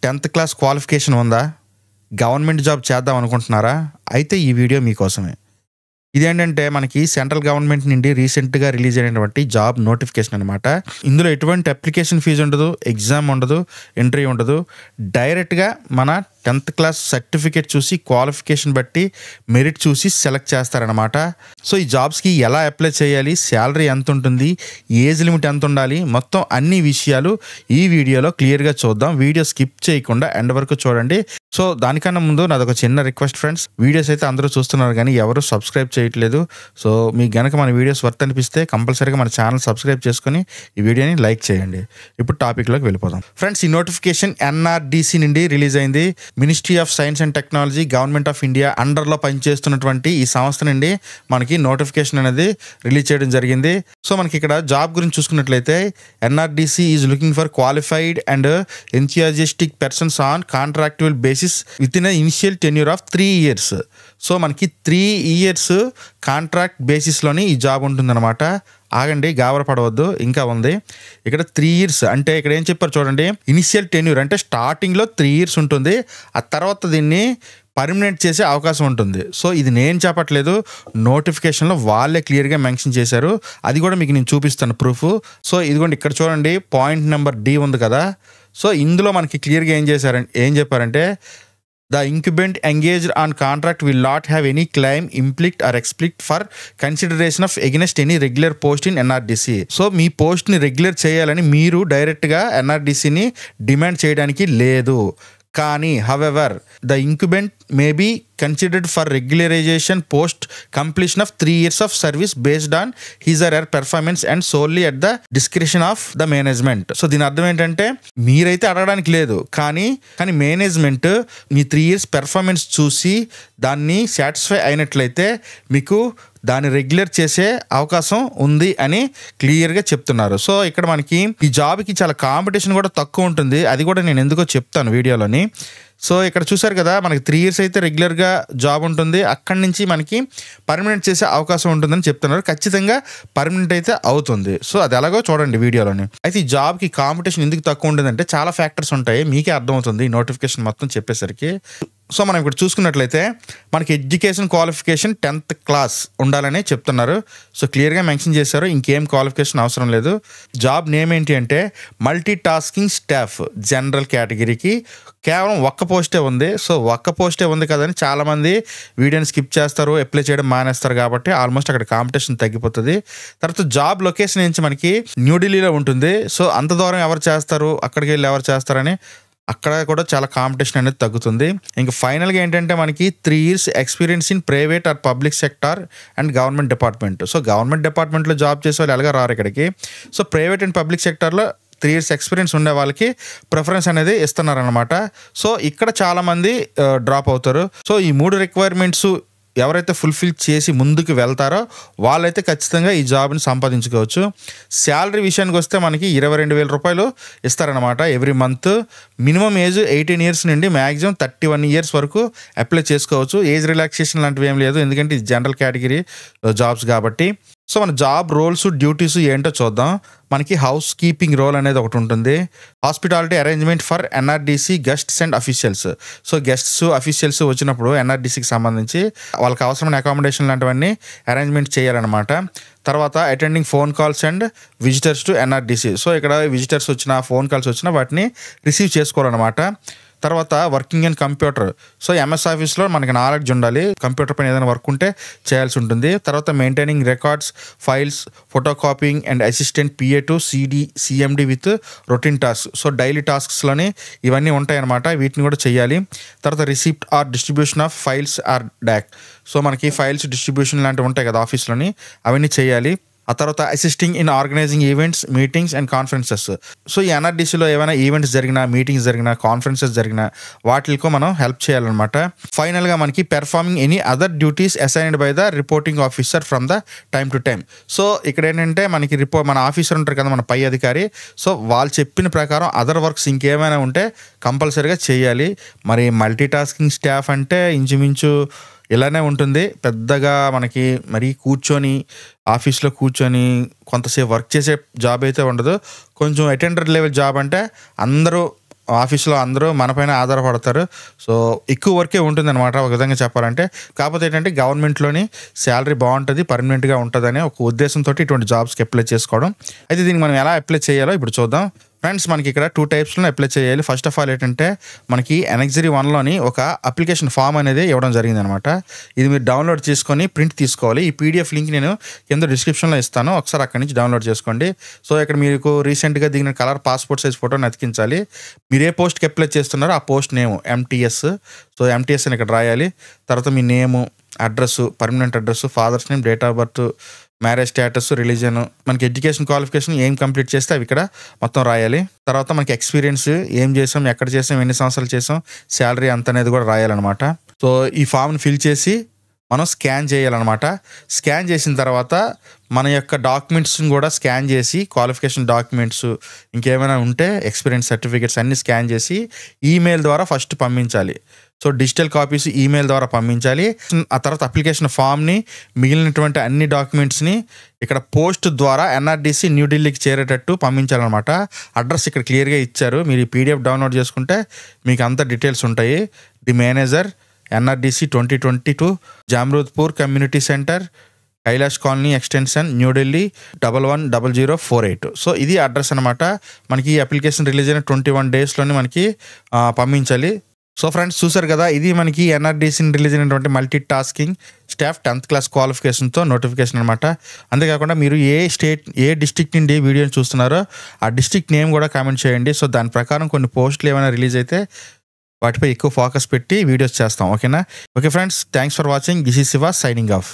10th class qualification ఉందా? Government job చేద్దాం అనుకుంటున్నారా? అయితే ఈ వీడియో మీకోసమే. ఇదేంటంటే మనకి సెంట్రల్ గవర్నమెంట్ నుండి రీసెంట్గా రిలీజ్ అయినటువంటి జాబ్ నోటిఫికేషన్ అనమాట. ఇందులో ఎటువంటి అప్లికేషన్ ఫీజు ఉండదు, ఎగ్జామ్ ఉండదు, ఇంటర్వ్యూ ఉండదు. డైరెక్ట్గా మన 10th క్లాస్ సర్టిఫికేట్ చూసి క్వాలిఫికేషన్ బట్టి మెరిట్ చూసి సెలెక్ట్ చేస్తారనమాట. సో ఈ జాబ్స్కి ఎలా అప్లై చేయాలి, శాలరీ ఎంత ఉంటుంది, ఏజ్ లిమిట్ ఎంత ఉండాలి, మొత్తం అన్ని విషయాలు ఈ వీడియోలో క్లియర్గా చూద్దాం. వీడియో స్కిప్ చేయకుండా ఎండ్ వరకు చూడండి. సో దానికన్నా ముందు నాదొక చిన్న రిక్వెస్ట్ ఫ్రెండ్స్, వీడియోస్ అయితే అందరూ చూస్తున్నారు కానీ ఎవరు సబ్స్క్రైబ్ చేయట్లేదు. సో మీకు గనక మన వీడియోస్ వర్త్ అనిపిస్తే కంపల్సరీగా మన ఛానల్ సబ్స్క్రైబ్ చేసుకొని ఈ వీడియోని లైక్ చేయండి. ఇప్పుడు టాపిక్లోకి వెళ్ళిపోదాం ఫ్రెండ్స్. ఈ నోటిఫికేషన్ NRDC నుండి రిలీజ్ అయింది. Ministry of science and technology, government of India అండర్లో పనిచేస్తున్నటువంటి ఈ సంస్థ నుండి మనకి నోటిఫికేషన్ అనేది రిలీజ్ చేయడం జరిగింది. సో మనకి ఇక్కడ జాబ్ గురించి చూసుకున్నట్లయితే NRDC is looking for qualified and enthusiastic persons on contractual basis with in initial tenure of 3 years. So మనకి 3 years కాంట్రాక్ట్ బేసిస్లోని ఈ జాబ్ ఉంటుందన్నమాట. ఆగండి, గాబరపడవద్దు, ఇంకా ఉంది. ఇక్కడ 3 years అంటే ఇక్కడ ఏం చెప్పారు చూడండి. ఇనిషియల్ టెన్యూర్ అంటే స్టార్టింగ్లో 3 years ఉంటుంది, ఆ తర్వాత దీన్ని పర్మనెంట్ చేసే అవకాశం ఉంటుంది. సో ఇది నేను చెప్పట్లేదు, నోటిఫికేషన్లో వాళ్ళే క్లియర్గా మెన్షన్ చేశారు. అది కూడా మీకు నేను చూపిస్తాను ప్రూఫ్. సో ఇదిగోండి ఇక్కడ చూడండి, పాయింట్ నెంబర్ D ఉంది కదా. సో ఇందులో మనకి క్లియర్గా ఏం చెప్పారంటే the incumbent engaged on contract will not have any claim, implicit or explicit for consideration of against any regular post in NRDC. So మీ పోస్ట్ని రెగ్యులర్ చేయాలని మీరు డైరెక్ట్గా NRDCని డిమాండ్ చేయడానికి లేదు. కానీ however the incumbent may be considered for regularization post completion of 3 years of service based on his or her performance and solely at the discretion of the management. So దీని అర్థం ఏంటంటే మీరైతే అడగడానికి లేదు, కానీ మేనేజ్మెంట్ మీ 3 years పెర్ఫార్మెన్స్ చూసి దాన్ని satisfy అయినట్లయితే మీకు దాన్ని రెగ్యులర్ చేసే అవకాశం ఉంది అని క్లియర్గా చెప్తున్నారు. సో ఇక్కడ మనకి ఈ జాబ్కి చాలా కాంపిటీషన్ కూడా తక్కువ ఉంటుంది, అది కూడా నేను ఎందుకో చెప్తాను వీడియోలోని. సో ఇక్కడ చూసారు కదా, మనకి 3 years అయితే రెగ్యులర్గా జాబ్ ఉంటుంది, అక్కడి నుంచి మనకి పర్మనెంట్ చేసే అవకాశం ఉంటుందని చెప్తున్నారు. ఖచ్చితంగా పర్మనెంట్ అయితే అవుతుంది. సో అది ఎలాగో చూడండి వీడియోలోని. అయితే ఈ జాబ్కి కాంపిటీషన్ ఎందుకు తక్కువ ఉంటుందంటే చాలా ఫ్యాక్టర్స్ ఉంటాయి, మీకే అర్థమవుతుంది ఈ నోటిఫికేషన్ మొత్తం చెప్పేసరికి. సో మనం ఇక్కడ చూసుకున్నట్లయితే మనకి ఎడ్యుకేషన్ క్వాలిఫికేషన్ 10th క్లాస్ ఉండాలని చెప్తున్నారు. సో క్లియర్గా మెన్షన్ చేశారు, ఇంకేం క్వాలిఫికేషన్ అవసరం లేదు. జాబ్ నేమ్ ఏంటి అంటే మల్టీ టాస్కింగ్ స్టాఫ్, జనరల్ కేటగిరీకి కేవలం ఒక్క పోస్టే ఉంది. సో ఒక్క పోస్టే ఉంది కదని చాలామంది వీడియోని స్కిప్ చేస్తారు, అప్లై చేయడం మానేస్తారు. కాబట్టి ఆల్మోస్ట్ అక్కడ కాంపిటీషన్ తగ్గిపోతుంది. తర్వాత జాబ్ లొకేషన్ నుంచి మనకి న్యూఢిల్లీలో ఉంటుంది. సో అంత దూరం ఎవరు చేస్తారు, అక్కడికి వెళ్ళి ఎవరు చేస్తారని అక్కడ కూడా చాలా కాంపిటీషన్ అనేది తగ్గుతుంది. ఇంకా ఫైనల్గా ఏంటంటే మనకి 3 years experience in private or public sector and government department. So government డిపార్ట్మెంట్లో జాబ్ చేసే వాళ్ళు ఎలాగ రారు ఇక్కడికి. సో ప్రైవేట్ అండ్ పబ్లిక్ సెక్టార్లో 3 years ఎక్స్పీరియన్స్ ఉండే వాళ్ళకి ప్రిఫరెన్స్ అనేది ఇస్తున్నారనమాట. సో ఇక్కడ చాలామంది డ్రాప్ అవుతారు. సో ఈ 3 రిక్వైర్మెంట్స్ ఎవరైతే ఫుల్ఫిల్ చేసి ముందుకు వెళ్తారో వాళ్ళైతే ఖచ్చితంగా ఈ జాబ్ని సంపాదించుకోవచ్చు. శాలరీ విషయానికి వస్తే మనకి 22,000 రూపాయలు ఇస్తారనమాట every month. Minimum age 18 years నుండి మ్యాక్సిమం 31 years వరకు అప్లై చేసుకోవచ్చు. ఏజ్ రిలాక్సేషన్ లాంటివి ఏం లేదు, ఎందుకంటే ఇది జనరల్ కేటగిరీ జాబ్స్ కాబట్టి. సో మన జాబ్ రోల్స్, డ్యూటీస్ ఏంటో చూద్దాం. మనకి హౌస్ కీపింగ్ రోల్ అనేది ఒకటి ఉంటుంది. Hospitality arrangement for NRDC guests and officials. So guests, officials వచ్చినప్పుడు NRDCకి సంబంధించి వాళ్ళకి అవసరమైన అకామిడేషన్ లాంటివన్నీ అరేంజ్మెంట్ చేయాలన్నమాట. తర్వాత attending phone calls and visitors to NRDC. So ఇక్కడ విజిటర్స్ వచ్చినా, ఫోన్ కాల్స్ వచ్చినా వాటిని రిసీవ్ చేసుకోవాలన్నమాట. తర్వాత working in computer. So MS ఆఫీస్లో మనకి నాలెడ్జ్ ఉండాలి, కంప్యూటర్ పైన ఏదైనా వర్క్ ఉంటే చేయాల్సి ఉంటుంది. తర్వాత maintaining records, files, photo copying and assistant PA to CMD with routine task. So daily టాస్క్స్లోని ఇవన్నీ ఉంటాయి అన్నమాట, వీటిని కూడా చేయాలి. తర్వాత receipt or distribution of files or DAC. So మనకి ఫైల్స్ డిస్ట్రిబ్యూషన్ లాంటివి ఉంటాయి కదా ఆఫీస్లోని, అవన్నీ చేయాలి. ఆ తర్వాత assisting in organizing events, meetings and conferences. So ఈ NRDCలో ఏమైనా ఈవెంట్స్ జరిగినా, మీటింగ్స్ జరిగినా, కాన్ఫరెన్సెస్ జరిగినా వాటికో మనం హెల్ప్ చేయాలన్నమాట. ఫైనల్గా మనకి performing any other duties assigned by the reporting officer from the time to time. So ఇక్కడ ఏంటంటే మనకి మన ఆఫీసర్ ఉంటారు కదా, మన పై అధికారి. సో వాళ్ళు చెప్పిన ప్రకారం అదర్ వర్క్స్ ఇంకేమైనా ఉంటే కంపల్సరీగా చేయాలి. మరి మల్టీ టాస్కింగ్ స్టాఫ్ అంటే ఇంచుమించు ఇలానే ఉంటుంది, పెద్దగా మనకి మరి కూర్చొని ఆఫీస్లో కూర్చొని కొంతసేపు వర్క్ చేసే జాబ్ అయితే ఉండదు. కొంచెం అటెండర్ లెవెల్ జాబ్ అంటే అందరూ ఆఫీస్‌లో అందరూ మన పైన ఆధారపడతారు. సో, ఎక్కువ వర్కే ఉంటుందనమాట ఒక విధంగా చెప్పాలంటే. కాకపోతే ఏంటంటే గవర్నమెంట్‌లోని సాలరీ బావుంటది, పర్మనెంట్‌గా ఉంటదనే ఒక ఉద్దేశంతోటి ఇటువంటి జాబ్స్‌కి అప్లై చేసుకోవడం. అయితే దీనికి మనం ఎలా అప్లై చేయాలో ఇప్పుడు చూద్దాం. ఫ్రెండ్స్ మనకి ఇక్కడ 2 టైప్స్‌లో అప్లై చేయాలి. ఫస్ట్ ఆఫ్ ఆల్ ఏంటంటే మనకి ఎనక్సరీ 1లోని ఒక అప్లికేషన్ ఫామ్ అనేది ఇవ్వడం జరిగిందనమాట. ఇది మీరు డౌన్లోడ్ చేసుకొని ప్రింట్ తీసుకోవాలి. ఈ పీడీఎఫ్ లింక్ నేను కింద డిస్క్రిప్షన్‌లో ఇస్తాను. ఒకసారి అక్కడి నుంచి డౌన్లోడ్ చేసుకోండి. సో, ఇక్కడ మీకు రీసెంట్‌గా దిగిన కలర్ పాస్‌పోర్ట్ సైజ్ ఫోటోని అతికించాలి. మీరు ఏ పోస్ట్‌కి అప్లై చేస్తున్నారో ఆ post name MTS. So, MTS అని ఇక్కడ రాయాలి. తర్వాత మీ name, address, permanent address, father's name, date of birth, marriage status, religion, మనకి ఎడ్యుకేషన్ క్వాలిఫికేషన్ ఏం కంప్లీట్ చేస్తే అవి ఇక్కడ మొత్తం రాయాలి. తర్వాత మనకి ఎక్స్పీరియన్స్ ఏం చేసాం, ఎక్కడ చేసాం, ఎన్ని సంవత్సరాలు చేసాం, శాలరీ అంత అనేది కూడా రాయాలన్నమాట. సో, ఈ ఫామ్‌ని ఫిల్ చేసి మనం స్కాన్ చేయాలన్నమాట. స్కాన్ చేసిన తర్వాత మన యొక్క డాక్యుమెంట్స్ని కూడా స్కాన్ చేసి క్వాలిఫికేషన్ డాక్యుమెంట్స్ ఇంకేమైనా ఉంటే ఎక్స్పీరియన్స్ సర్టిఫికేట్స్ అన్నీ స్కాన్ చేసి ఈమెయిల్ ద్వారా ఫస్ట్ పంపించాలి. సో, డిజిటల్ కాపీస్ ఈమెయిల్ ద్వారా పంపించాలి. ఆ తర్వాత అప్లికేషన్ ఫామ్‌ని మిగిలినటువంటి అన్ని డాక్యుమెంట్స్‌ని ఇక్కడ పోస్ట్ ద్వారా ఎన్ఆర్‌డీసీ న్యూఢిల్లీకి చేరేటట్టు పంపించాలన్నమాట. అడ్రస్ ఇక్కడ క్లియర్‌గా ఇచ్చారు. మీరు ఈ పీడీఎఫ్ డౌన్లోడ్ చేసుకుంటే మీకు అంత డీటెయిల్స్ ఉంటాయి. The manager, NRDC 2022, Jamrudpur community centre, Kailash colony extension, New Delhi 110048. So, ఇది అడ్రస్ అనమాట. మనకి ఈ అప్లికేషన్ రిలీజ్ అయిన 21 డేస్‌లోనే మనకి పంపించాలి. సో, ఫ్రెండ్స్ చూసారు కదా, ఇది మనకి ఎన్ఆర్‌డీసీని రిలీజ్ అయినటువంటి multi tasking staff 10th class క్వాలిఫికేషన్తో నోటిఫికేషన్ అనమాట. అంతేకాకుండా మీరు ఏ డిస్ట్రిక్ట్ నుండి వీడియోని చూస్తున్నారో ఆ డిస్ట్రిక్ట్ నేమ్ కూడా కామెంట్ చేయండి. సో, దాని ప్రకారం కొన్ని పోస్టులు ఏమైనా రిలీజ్ అయితే వాటిపై ఎక్కువ ఫోకస్ పెట్టి వీడియోస్ చేస్తాం. ఓకేనా? Okay friends, thanks for watching. This is Shiva signing off.